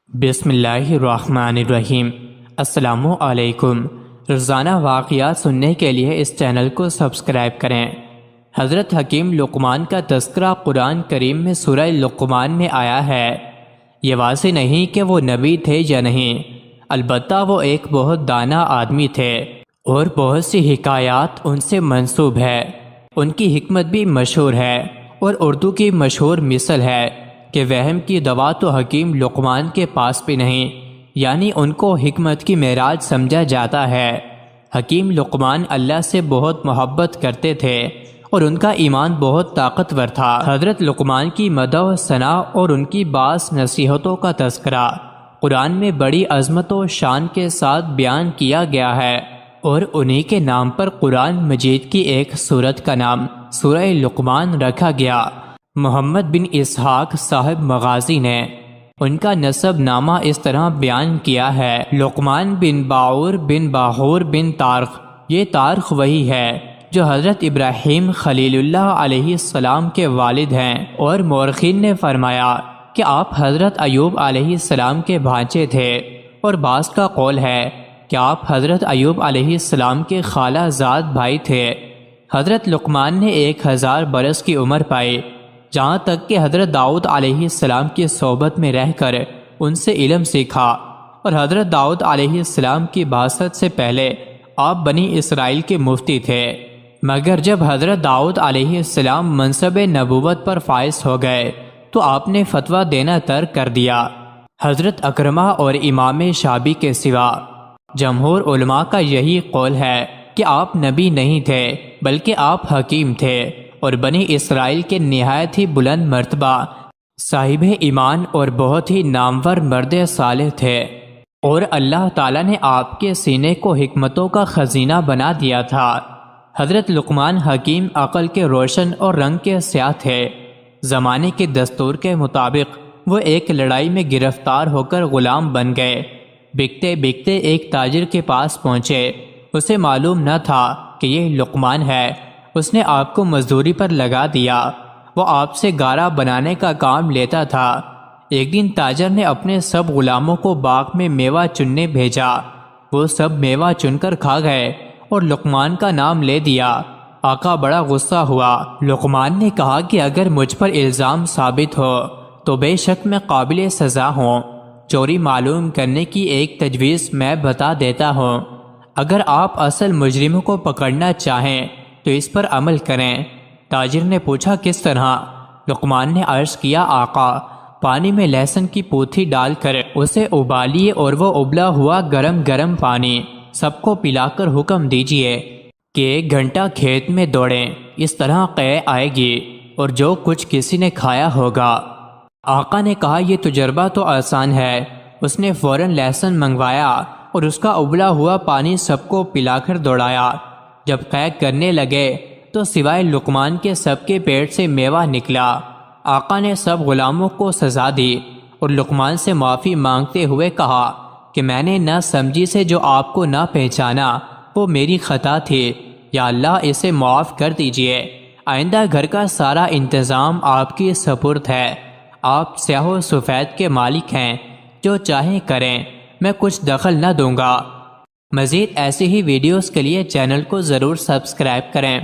بسم اللہ الرحمن الرحیم۔ السلام علیکم۔ روزانہ واقعات سننے کے لیے اس چینل کو سبسکرائب کریں۔ حضرت حکیم لقمان کا تذکرہ قرآن کریم میں سورہ لقمان میں آیا ہے۔ یہ واضح نہیں کہ وہ نبی تھے یا نہیں، البتہ وہ ایک بہت دانا آدمی تھے اور بہت سی حکایات ان سے منسوب ہے۔ ان کی حکمت بھی مشہور ہے اور اردو کی مشہور مثل ہے کہ وہم کی دوا تو حکیم لقمان کے پاس بھی نہیں، یعنی ان کو حکمت کی معراج سمجھا جاتا ہے۔ حکیم لقمان اللہ سے بہت محبت کرتے تھے اور ان کا ایمان بہت طاقتور تھا۔ حضرت لقمان کی مدح و ثنا اور ان کی بعض نصیحتوں کا تذکرہ قرآن میں بڑی عظمت و شان کے ساتھ بیان کیا گیا ہے، اور انہی کے نام پر قرآن مجید کی ایک سورت کا نام سورہ لقمان رکھا گیا۔ محمد بن اسحاق صاحب مغازی نے ان کا نسب نامہ اس طرح بیان کیا ہے: لقمان بن باعور بن باہور بن طارق۔ یہ طارق وہی ہے جو حضرت ابراہیم خلیل اللہ علیہ السلام کے والد ہیں، اور مورخین نے فرمایا کہ آپ حضرت ایوب علیہ السلام کے بھانجے تھے، اور بعض کا قول ہے کہ آپ حضرت ایوب علیہ السلام کے خالہ زاد بھائی تھے۔ حضرت لقمان نے 1000 برس کی عمر پائی، جہاں تک کہ حضرت داؤد علیہ السلام کی صحبت میں رہ کر ان سے علم سیکھا، اور حضرت داؤد علیہ السلام کی بعثت سے پہلے آپ بنی اسرائیل کے مفتی تھے، مگر جب حضرت داؤد علیہ السلام منصب نبوت پر فائز ہو گئے تو آپ نے فتویٰ دینا ترک کر دیا۔ حضرت اکرمہ اور امام شعبی کے سوا جمہور علماء کا یہی قول ہے کہ آپ نبی نہیں تھے بلکہ آپ حکیم تھے، اور بنی اسرائیل کے نہایت ہی بلند مرتبہ صاحب ایمان اور بہت ہی نامور مرد صالح تھے، اور اللہ تعالیٰ نے آپ کے سینے کو حکمتوں کا خزینہ بنا دیا تھا۔ حضرت لقمان حکیم، عقل کے روشن اور رنگ کے سیاہ تھے۔ زمانے کے دستور کے مطابق وہ ایک لڑائی میں گرفتار ہو کر غلام بن گئے۔ بکتے بکتے ایک تاجر کے پاس پہنچے۔ اسے معلوم نہ تھا کہ یہ لقمان ہے۔ اس نے آپ کو مزدوری پر لگا دیا۔ وہ آپ سے گارا بنانے کا کام لیتا تھا۔ ایک دن تاجر نے اپنے سب غلاموں کو باغ میں میوہ چننے بھیجا۔ وہ سب میوہ چن کر کھا گئے اور لقمان کا نام لے دیا۔ آقا بڑا غصہ ہوا۔ لقمان نے کہا کہ اگر مجھ پر الزام ثابت ہو تو بے شک میں قابل سزا ہوں۔ چوری معلوم کرنے کی ایک تجویز میں بتا دیتا ہوں۔ اگر آپ اصل مجرموں کو پکڑنا چاہیں تو اس پر عمل کریں۔ تاجر نے پوچھا کس طرح؟ لقمان نے عرض کیا آقا، پانی میں لہسن کی پوتھی ڈال کر اسے ابالیے، اور وہ ابلا ہوا گرم گرم پانی سب کو پلا کر حکم دیجئے کہ 1 گھنٹہ کھیت میں دوڑیں، اس طرح قے آئے گی اور جو کچھ کسی نے کھایا ہوگا۔ آقا نے کہا یہ تجربہ تو آسان ہے۔ اس نے فوراً لہسن منگوایا اور اس کا ابلا ہوا پانی سب کو پلا کر دوڑایا۔ جب قے کرنے لگے تو سوائے لقمان کے سب کے پیٹ سے میوہ نکلا۔ آقا نے سب غلاموں کو سزا دی اور لقمان سے معافی مانگتے ہوئے کہا کہ میں نے نہ سمجھی سے جو آپ کو نہ پہچانا وہ میری خطا تھی، یا اللہ اسے معاف کر دیجئے۔ آئندہ گھر کا سارا انتظام آپ کی سپرد ہے۔ آپ سیاہ و سفید کے مالک ہیں، جو چاہیں کریں، میں کچھ دخل نہ دوں گا۔ مزید ایسی ہی ویڈیوز کے لیے چینل کو ضرور سبسکرائب کریں۔